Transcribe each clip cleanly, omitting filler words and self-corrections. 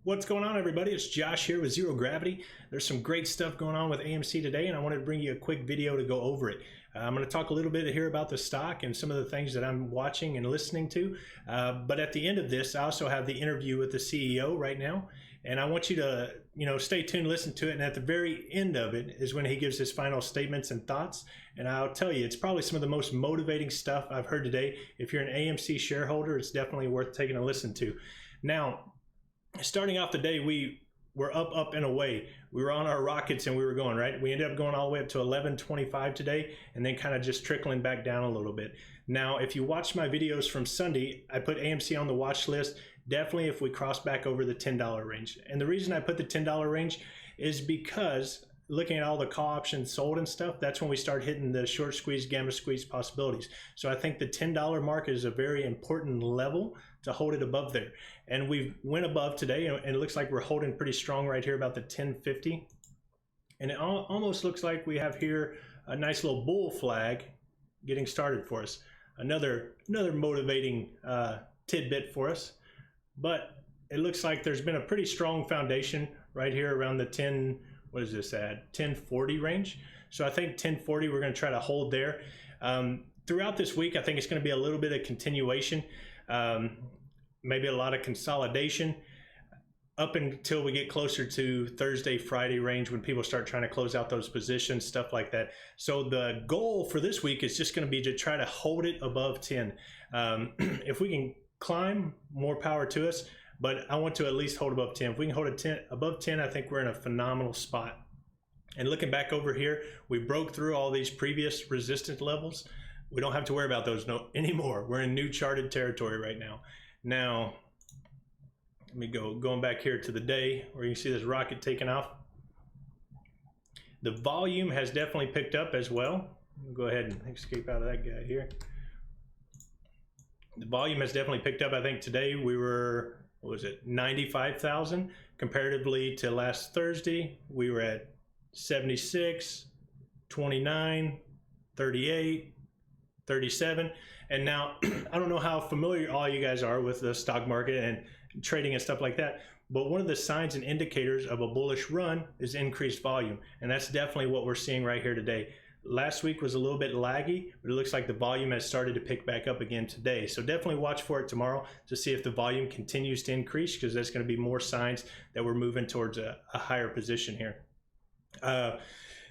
What's going on, everybody? It's Josh here with Zero Gravity. There's some great stuff going on with AMC today, and I wanted to bring you a quick video to go over it. I'm going to talk a little bit here about the stock and some of the things that I'm watching and listening to. But at the end of this, I also have the interview with the CEO right now, and I want you to, stay tuned, listen to it. And at the very end of it is when he gives his final statements and thoughts. And I'll tell you, it's probably some of the most motivating stuff I've heard today. If you're an AMC shareholder, it's definitely worth taking a listen to. Now, starting off the day, we were up and away. We were on our rockets and we were going, right? We ended up going all the way up to 11.25 today, and then kind of just trickling back down a little bit. Now, if you watch my videos from Sunday, I put AMC on the watch list, definitely if we cross back over the $10 range. And the reason I put the $10 range is because looking at all the call options sold and stuff, that's when we start hitting the short squeeze, gamma squeeze possibilities. So I think the $10 mark is a very important level to hold it above there. And we went above today, and it looks like we're holding pretty strong right here about the 10.50. And it almost looks like we have here a nice little bull flag getting started for us. Another motivating tidbit for us. But it looks like there's been a pretty strong foundation right here around the 1040 range. So I think 1040, we're going to try to hold there. Throughout this week, I think it's going to be a little bit of continuation, maybe a lot of consolidation up until we get closer to Thursday, Friday range when people start trying to close out those positions, stuff like that. So the goal for this week is just going to be to try to hold it above 10. If we can climb, more power to us. But I want to at least hold above 10. If we can hold above 10, I think we're in a phenomenal spot. And looking back over here, we broke through all these previous resistance levels. We don't have to worry about those anymore. We're in new charted territory right now. Now, let me going back here to the day where you see this rocket taking off. The volume has definitely picked up as well. I'll go ahead and escape out of that guy here. The volume has definitely picked up. I think today we were, 95,000 comparatively to last Thursday. We were at 76, 29, 38, 37. And now I don't know how familiar all you guys are with the stock market and trading and stuff like that, but one of the signs and indicators of a bullish run is increased volume. And that's definitely what we're seeing right here today. Last week was a little bit laggy, but it looks like the volume has started to pick back up again today. So definitely watch for it tomorrow to see if the volume continues to increase, because that's going to be more signs that we're moving towards a higher position here.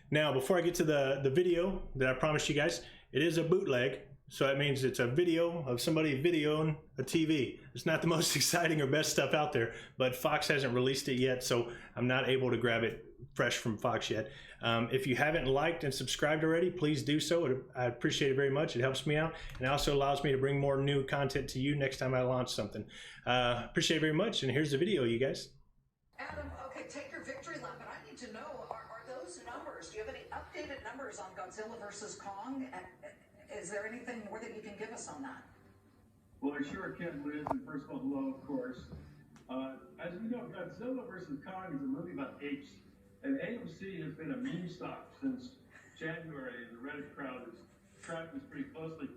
Now, before I get to the video that I promised you guys, it is a bootleg. So that means it's a video of somebody videoing a TV. It's not the most exciting or best stuff out there, but Fox hasn't released it yet, so I'm not able to grab it fresh from Fox yet. If you haven't liked and subscribed already, please do so. I appreciate it very much. It helps me out, and it also allows me to bring more new content to you next time I launch something. Appreciate it very much, and here's the video, you guys. Adam, okay, take your victory lap, but I need to know, are those numbers, do you have any updated numbers on Godzilla versus Kong? Is there anything more that you can give us on that? Well, I sure can, Liz, and first of all, hello, of course. As you know, Godzilla versus Kong is a movie about apes, and AMC has been a meme stock since January, and the Reddit crowd has tracked this pretty closely.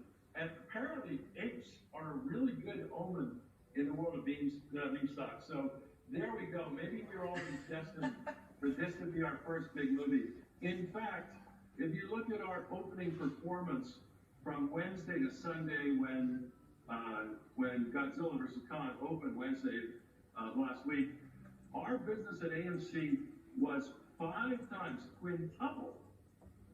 And apparently, apes are a really good omen in the world of meme stocks. So there we go. Maybe we're all destined for this to be our first big movie. In fact, if you look at our opening performance from Wednesday to Sunday, when Godzilla vs. Kong opened Wednesday last week, our business at AMC was 5 times, quintuple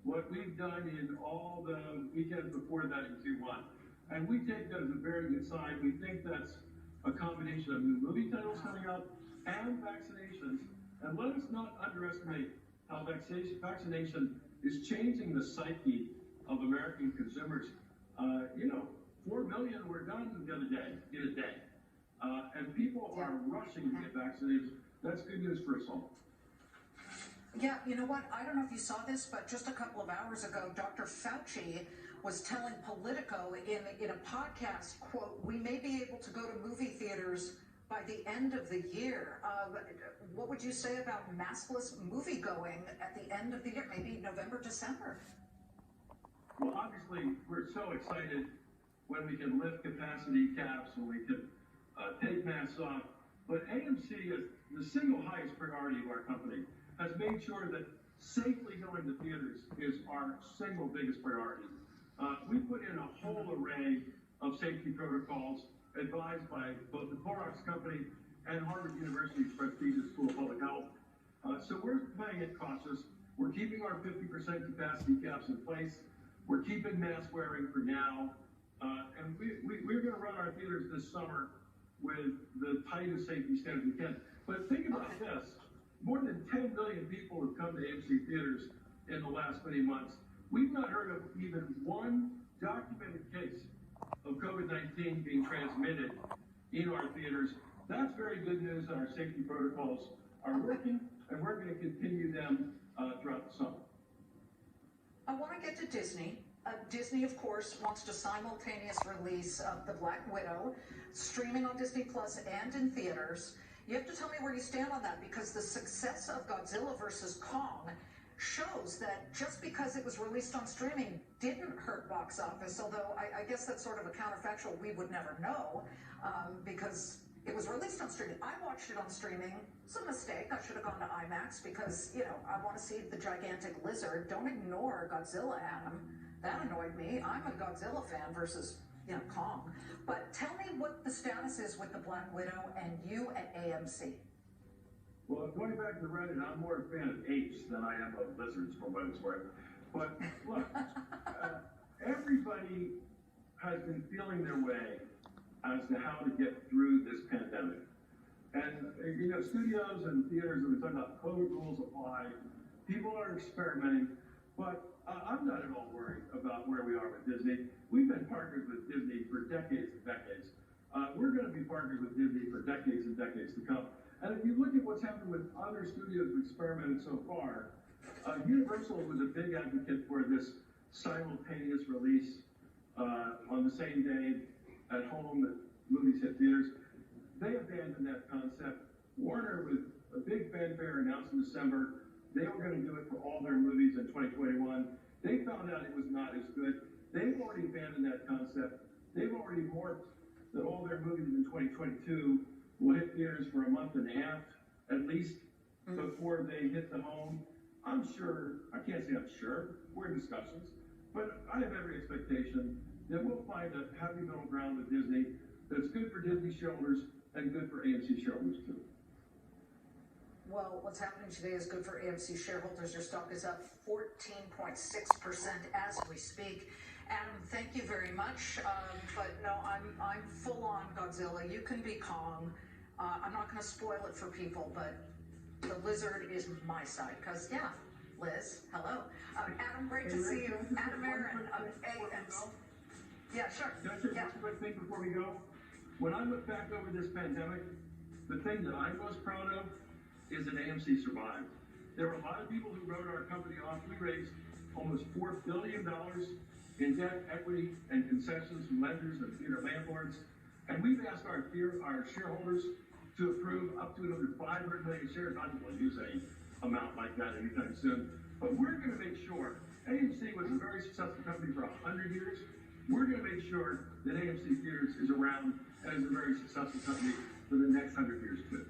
what we've done in all the weekends before that in Q1. And we take that as a very good sign. We think that's a combination of new movie titles coming out and vaccinations. And let us not underestimate how vaccination is changing the psyche of American consumers. 4 million were done the other day, in a day. And people are rushing to get vaccinated. That's good news for us all. Yeah, you know what? I don't know if you saw this, but just a couple of hours ago, Dr. Fauci was telling Politico in a podcast, quote, "We may be able to go to movie theaters by the end of the year." What would you say about maskless movie going at the end of the year, maybe November, December? Well, obviously, we're so excited when we can lift capacity caps, when we can take masks off. But AMC is the single highest priority of our company, has made sure that safely going to theaters is our single biggest priority. We put in a whole array of safety protocols advised by both the Clorox Company and Harvard University's prestigious School of Public Health. So we're playing it cautious. We're keeping our 50% capacity caps in place. We're keeping mask wearing for now. And we're going to run our theaters this summer with the tightest safety standards we can. But think about this. More than 10 million people have come to AMC theaters in the last many months. We've not heard of even one documented case of COVID-19 being transmitted in our theaters. That's very good news, and our safety protocols are working, and we're going to continue them throughout the summer. I want to get to Disney. Disney, of course, wants to simultaneous release The Black Widow, streaming on Disney Plus and in theaters. You have to tell me where you stand on that, because the success of Godzilla vs. Kong shows that just because it was released on streaming didn't hurt box office, although I guess that's sort of a counterfactual we would never know, because it was released on streaming. I watched it on streaming. It's a mistake. I should have gone to IMAX because, you know, I want to see the gigantic lizard. Don't ignore Godzilla, Adam. That annoyed me. I'm a Godzilla fan versus, you know, Kong. But tell me what the status is with the Black Widow and you at AMC. Well, going back to Reddit, I'm more a fan of apes than I am of lizards, for what it's worth. But look, everybody has been feeling their way as to how to get through this pandemic. And, you know, studios and theaters have been talking about COVID rules apply. People are experimenting. But I'm not at all worried about where we are with Disney. We've been partners with Disney for decades and decades. We're going to be partners with Disney for decades and decades to come. And if you look at what's happened with other studios who've experimented so far, Universal was a big advocate for this simultaneous release on the same day at home that movies hit theaters. They abandoned that concept. Warner, with a big fanfare, announced in December they were going to do it for all their movies in 2021. They found out it was not as good. They've already abandoned that concept. They've already morphed that all their movies in 2022 will hit theaters for a month and a half, at least, before they hit the home. I'm sure, I can't say I'm sure, we're in discussions, but I have every expectation that we'll find a happy middle ground with Disney that's good for Disney shareholders and good for AMC shareholders too. Well, what's happening today is good for AMC shareholders. Your stock is up 14.6% as we speak. Adam, thank you very much. But no, I'm full on Godzilla. You can be Kong. I'm not going to spoil it for people, but the lizard is my side. Because, yeah, Liz, hello. Adam, great to see you. Adam Aron of AMC. Yeah, sure. Can I say one quick thing before we go? When I look back over this pandemic, the thing that I'm most proud of is that AMC survived. There were a lot of people who wrote our company off. We raised almost $4 billion in debt, equity, and concessions from lenders and theater landlords. And we've asked our shareholders to approve up to another 500 million shares. I'm not going to use any amount like that anytime soon. But we're going to make sure, AMC was a very successful company for 100 years. We're going to make sure that AMC Theaters is around and is a very successful company for the next 100 years too.